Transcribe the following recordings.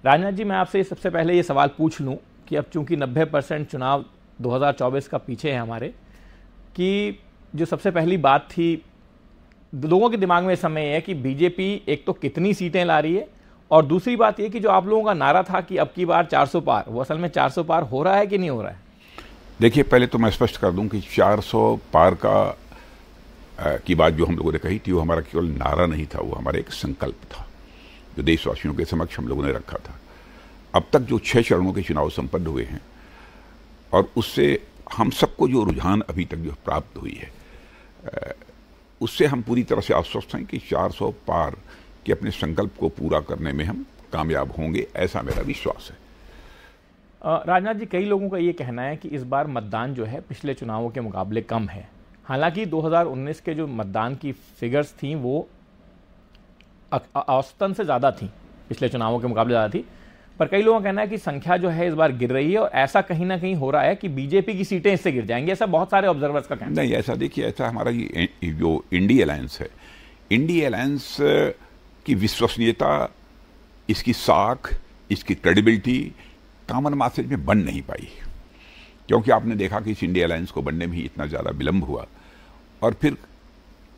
राजनाथ जी, मैं आपसे सबसे पहले ये सवाल पूछ लूं कि अब चूंकि 90% चुनाव 2024 का पीछे है हमारे, कि जो सबसे पहली बात थी लोगों के दिमाग में इस समय है कि बीजेपी एक तो कितनी सीटें ला रही है, और दूसरी बात ये कि जो आप लोगों का नारा था कि अब की बार 400 पार, वो असल में 400 पार हो रहा है कि नहीं हो रहा है? देखिए, पहले तो मैं स्पष्ट कर दूं कि 400 पार की बात जो हम लोगों ने कही थी वो हमारा केवल नारा नहीं था, वो हमारा एक संकल्प था जो देशवासियों के समक्ष हम लोगों ने रखा था। अब तक जो 6 चरणों के चुनाव संपन्न हुए हैं और उससे हम सबको जो रुझान अभी तक जो प्राप्त हुई है, उससे हम पूरी तरह से आश्वस्त हैं कि 400 पार के अपने संकल्प को पूरा करने में हम कामयाब होंगे, ऐसा मेरा विश्वास है। राजनाथ जी, कई लोगों का ये कहना है कि इस बार मतदान जो है पिछले चुनावों के मुकाबले कम है। हालांकि 2019 के जो मतदान की फिगर्स थी वो औसतन से ज़्यादा थी, पिछले चुनावों के मुकाबले ज़्यादा थी, पर कई लोगों का कहना है कि संख्या जो है इस बार गिर रही है और ऐसा कहीं ना कहीं हो रहा है कि बीजेपी की सीटें इससे गिर जाएंगी, ऐसा बहुत सारे ऑब्जर्वर्स का कहना है। नहीं, ऐसा देखिए, ऐसा हमारा ये जो इंडी अलायंस है, इंडी अलायंस की विश्वसनीयता, इसकी साख, इसकी क्रेडिबिलिटी कॉमन मैसेज में बन नहीं पाई, क्योंकि आपने देखा कि इस इंडी अलायंस को बनने में ही इतना ज़्यादा विलंब हुआ। और फिर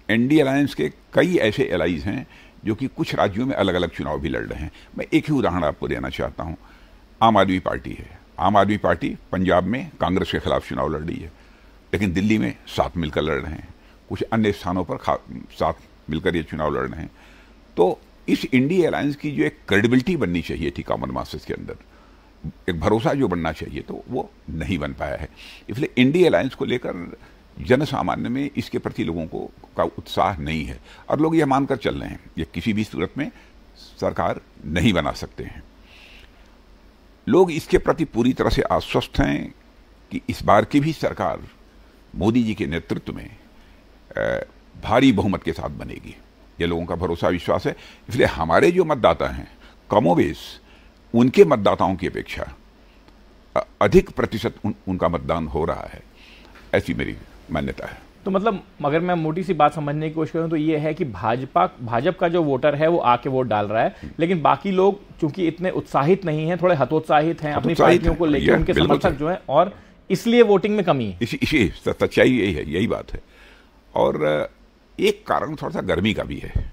इंडी अलायंस के कई ऐसे एलाइज हैं जो कि कुछ राज्यों में अलग अलग चुनाव भी लड़ रहे हैं। मैं एक ही उदाहरण आपको देना चाहता हूं। आम आदमी पार्टी है, आम आदमी पार्टी पंजाब में कांग्रेस के खिलाफ चुनाव लड़ रही है, लेकिन दिल्ली में साथ मिलकर लड़ रहे हैं, कुछ अन्य स्थानों पर साथ मिलकर ये चुनाव लड़ रहे हैं। तो इस इंडी अलायंस की जो एक क्रेडिबिलिटी बननी चाहिए थी कॉमन मासेस के अंदर, एक भरोसा जो बनना चाहिए, तो वो नहीं बन पाया है। इसलिए इंडी अलायंस को लेकर जन सामान्य में इसके प्रति लोगों का उत्साह नहीं है, और लोग ये मानकर चल रहे हैं ये किसी भी सूरत में सरकार नहीं बना सकते हैं। लोग इसके प्रति पूरी तरह से आश्वस्त हैं कि इस बार की भी सरकार मोदी जी के नेतृत्व में भारी बहुमत के साथ बनेगी, ये लोगों का भरोसा विश्वास है। इसलिए हमारे जो मतदाता हैं, कमोबेश उनके मतदाताओं की अपेक्षा अधिक प्रतिशत उनका मतदान हो रहा है, ऐसी मेरी मान्यता है। तो मतलब अगर मैं मोटी सी बात समझने की कोशिश करूं तो ये है कि भाजपा का जो वोटर है वो आके वोट डाल रहा है, लेकिन बाकी लोग चूंकि इतने उत्साहित नहीं हैं, थोड़े हतोत्साहित हैं अपनी पार्टियों को लेकर, उनके समर्थक जो हैं, और इसलिए वोटिंग में कमी है। इसी सच्चाई यही है, यही बात है। और एक कारण थोड़ा सा गर्मी का भी है।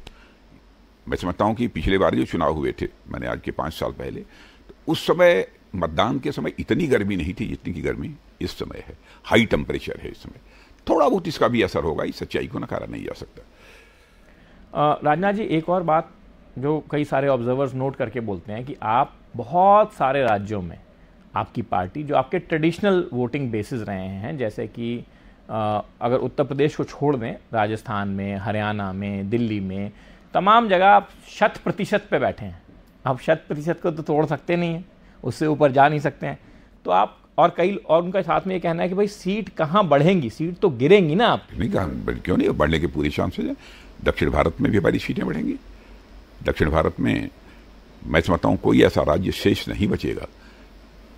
मैं समझता हूं कि पिछले बार जो चुनाव हुए थे, मैंने आज के 5 साल पहले, तो उस समय मतदान के समय इतनी गर्मी नहीं थी जितनी की गर्मी इस समय है। हाई टेम्परेचर है इस समय, थोड़ा बहुत इसका भी असर होगा, इस सच्चाई को नकारा नहीं जा सकता। राजनाथ जी, एक और बात जो कई सारे ऑब्जर्वर्स नोट करके बोलते हैं कि आप बहुत सारे राज्यों में आपकी पार्टी, जो आपके ट्रेडिशनल वोटिंग बेसिस रहे हैं, जैसे कि अगर उत्तर प्रदेश को छोड़ दें, राजस्थान में, हरियाणा में, दिल्ली में, तमाम जगह आप 100% पे बैठे हैं। आप 100% को तो तोड़ सकते नहीं हैं, उससे ऊपर जा नहीं सकते हैं। तो आप और उनका साथ में ये कहना है कि भाई सीट कहाँ बढ़ेंगी, सीट तो गिरेंगी ना। आप नहीं, कहाँ क्यों नहीं, बढ़ने की पूरी चांस है। दक्षिण भारत में भी हमारी सीटें बढ़ेंगी। दक्षिण भारत में मैं समझता हूँ कोई ऐसा राज्य शेष नहीं बचेगा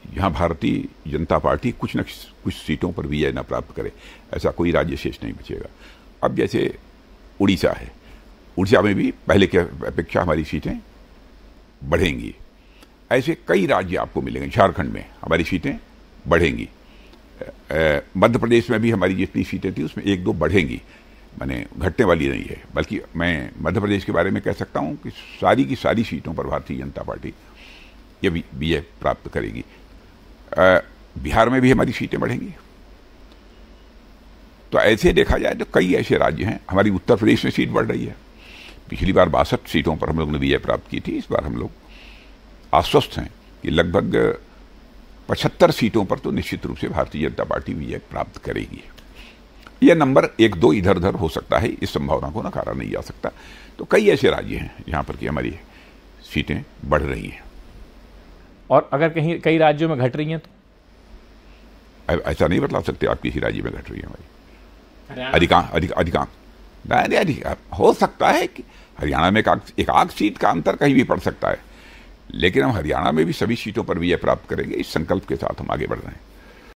जहाँ भारतीय जनता पार्टी कुछ न कुछ सीटों पर विजय न प्राप्त करे, ऐसा कोई राज्य शेष नहीं बचेगा। अब जैसे उड़ीसा है, उड़ीसा में भी पहले की अपेक्षा हमारी सीटें बढ़ेंगी। ऐसे कई राज्य आपको मिलेंगे। झारखंड में हमारी सीटें बढ़ेंगी। मध्य प्रदेश में भी हमारी जितनी सीटें थी उसमें 1-2 बढ़ेंगी, माने घटने वाली नहीं है। बल्कि मैं मध्य प्रदेश के बारे में कह सकता हूं कि सारी की सारी सीटों पर भारतीय जनता पार्टी ये विजय प्राप्त करेगी। बिहार में भी हमारी सीटें बढ़ेंगी। तो ऐसे देखा जाए तो कई ऐसे राज्य हैं। हमारी उत्तर प्रदेश में सीट बढ़ रही है। पिछली बार 62 सीटों पर हम लोग ने विजय प्राप्त की थी। इस बार हम लोग आश्वस्त हैं कि लगभग 75 सीटों पर तो निश्चित रूप से भारतीय जनता पार्टी विजय प्राप्त करेगी। यह नंबर 1-2 इधर उधर हो सकता है, इस संभावना को नकारा नहीं जा सकता। तो कई ऐसे राज्य हैं जहां पर कि हमारी सीटें बढ़ रही हैं। और अगर कई राज्यों में घट रही हैं तो ऐसा नहीं बतला सकते आप किसी राज्य में घट रही है हमारी। अधिकांश हो सकता है कि हरियाणा में एक आध सीट का अंतर कहीं भी पड़ सकता है, लेकिन हम हरियाणा में भी सभी सीटों पर विजय प्राप्त करेंगे। इस संकल्प के साथ हम आगे बढ़ रहे हैं।